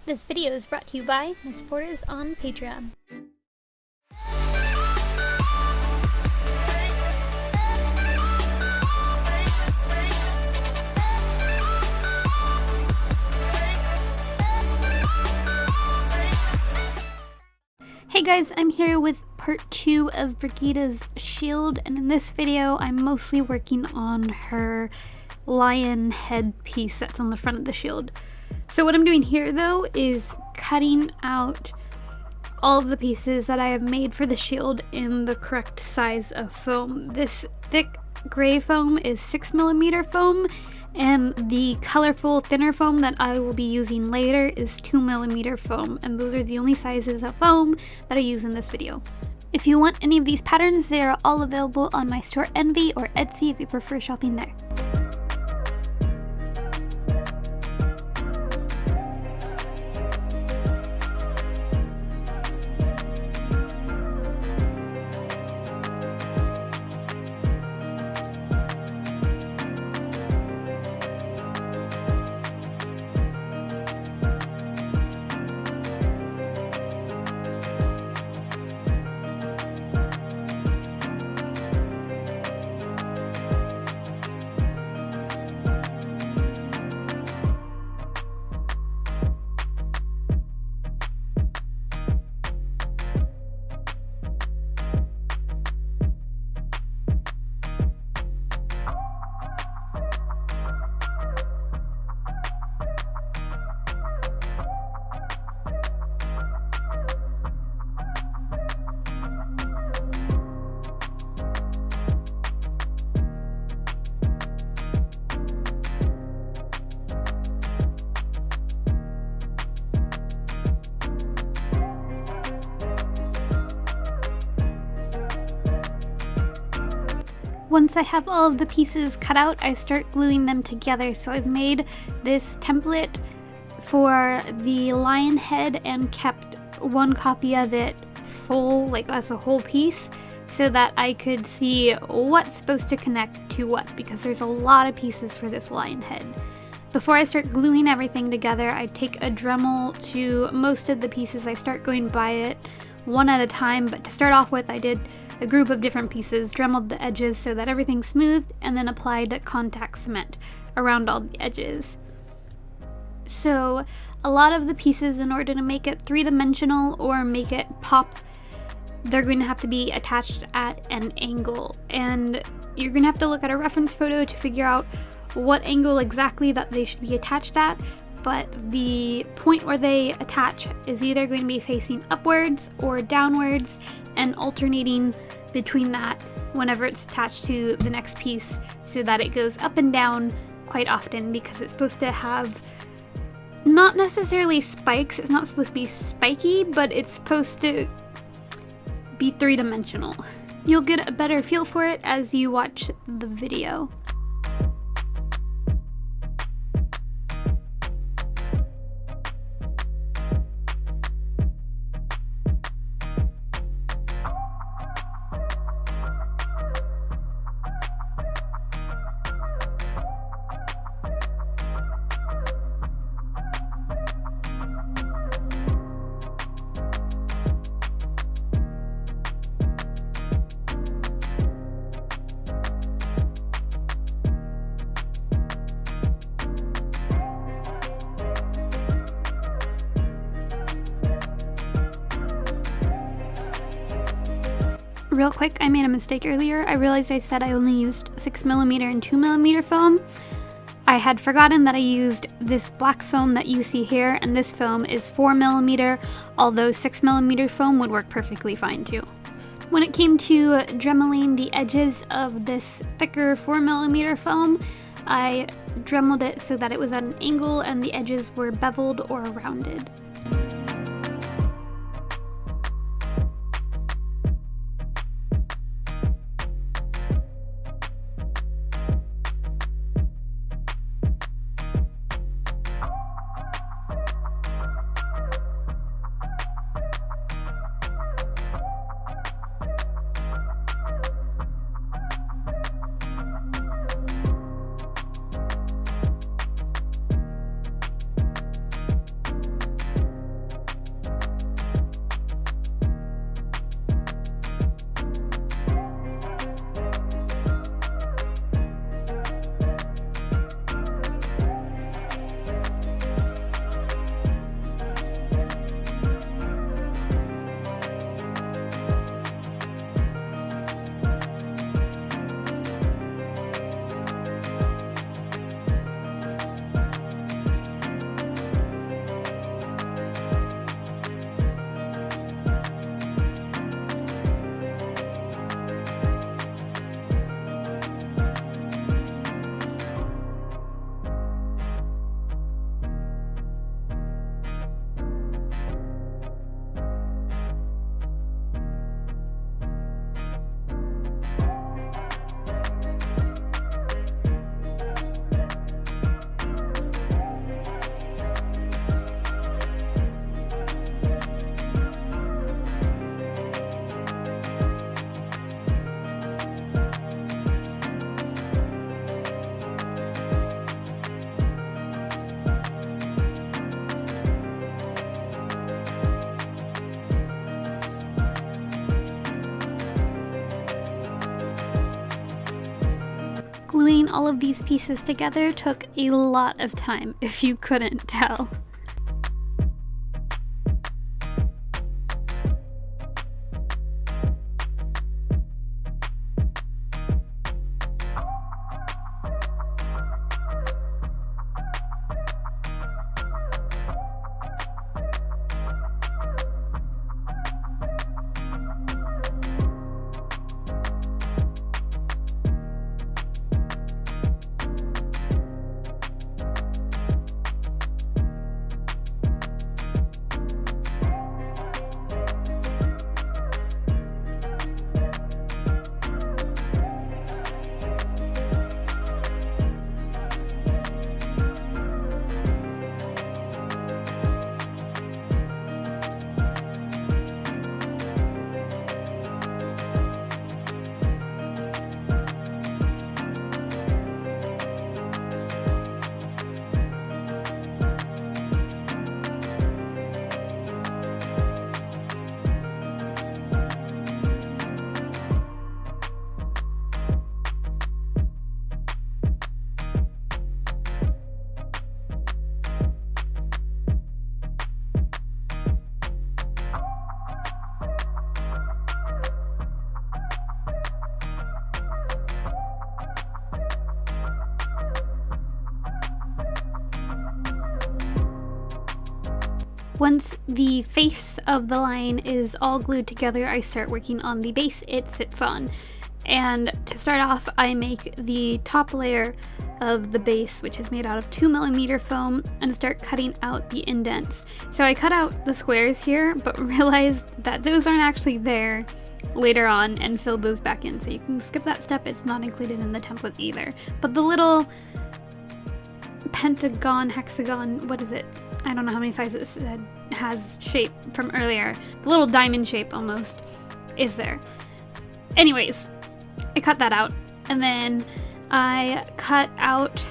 This video is brought to you by my supporters on Patreon. Hey guys, I'm here with part 2 of Brigitte's shield, and in this video I'm mostly working on her lion head piece that's on the front of the shield. So what I'm doing here though is cutting out all of the pieces that I have made for the shield in the correct size of foam. This thick gray foam is 6mm foam, and the colorful thinner foam that I will be using later is 2mm foam, and those are the only sizes of foam that I use in this video. If you want any of these patterns, they are all available on my store Envy or Etsy if you prefer shopping there. Once I have all of the pieces cut out, I start gluing them together. So I've made this template for the lion head and kept one copy of it full, like as a whole piece, so that I could see what's supposed to connect to what, because there's a lot of pieces for this lion head. Before I start gluing everything together, I take a Dremel to most of the pieces. I start going by it one at a time, but to start off with, I did a group of different pieces, dremeled the edges so that everything's smoothed, and then applied contact cement around all the edges. So a lot of the pieces, in order to make it three-dimensional or make it pop, they're going to have to be attached at an angle, and you're going to have to look at a reference photo to figure out what angle exactly that they should be attached at. But the point where they attach is either going to be facing upwards or downwards, and alternating between that whenever it's attached to the next piece, so that it goes up and down quite often, because it's supposed to have not necessarily spikes. It's not supposed to be spiky, but it's supposed to be three-dimensional. You'll get a better feel for it as you watch the video. Real quick, I made a mistake earlier. I realized I said I only used 6mm and 2mm foam. I had forgotten that I used this black foam that you see here, and this foam is 4mm, although 6mm foam would work perfectly fine too. When it came to dremeling the edges of this thicker 4mm foam, I dremeled it so that it was at an angle and the edges were beveled or rounded. all of these pieces together took a lot of time, if you couldn't tell. Once the face of the lion is all glued together, I start working on the base it sits on. And to start off, I make the top layer of the base, which is made out of 2mm foam, and start cutting out the indents. So I cut out the squares here, but realized that those aren't actually there later on and filled those back in. So you can skip that step, it's not included in the template either. But the little pentagon, hexagon, what is it? I don't know how many sizes it has shape from earlier. The little diamond shape almost is there. Anyways, I cut that out, and then I cut out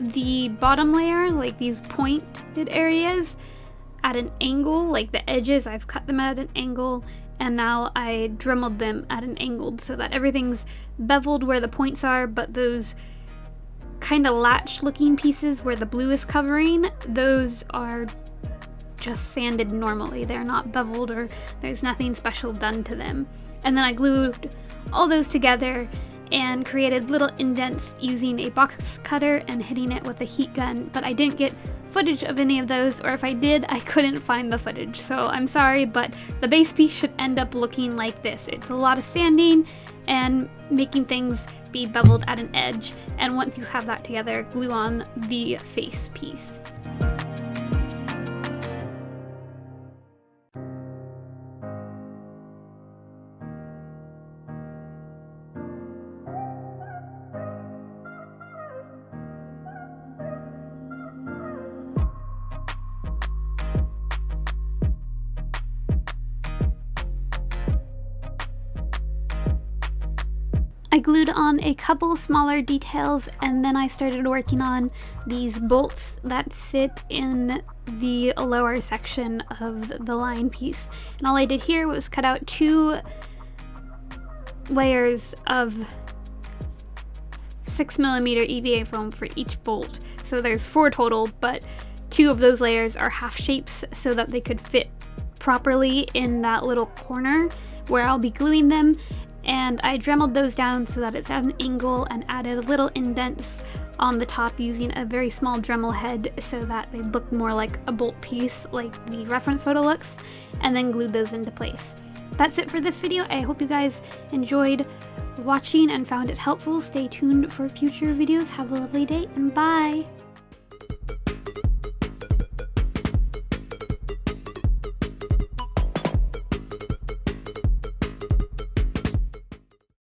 the bottom layer, like these pointed areas, at an angle, like the edges, I've cut them at an angle, and now I dremeled them at an angle so that everything's beveled where the points are, but those kind of latch looking pieces where the blue is covering, those are just sanded normally. They're not beveled, or there's nothing special done to them. And then I glued all those together and created little indents using a box cutter and hitting it with a heat gun, but I didn't get footage of any of those, or if I did, I couldn't find the footage, so I'm sorry, but the base piece should end up looking like this. It's a lot of sanding and making things be beveled at an edge, and once you have that together, glue on the face piece. I glued on a couple smaller details, and then I started working on these bolts that sit in the lower section of the line piece. And all I did here was cut out 2 layers of 6mm EVA foam for each bolt. So there's 4 total, but 2 of those layers are half shapes so that they could fit properly in that little corner where I'll be gluing them. And I dremeled those down so that it's at an angle, and added little indents on the top using a very small Dremel head so that they look more like a bolt piece like the reference photo looks, and then glued those into place. That's it for this video. I hope you guys enjoyed watching and found it helpful. Stay tuned for future videos. Have a lovely day, and bye!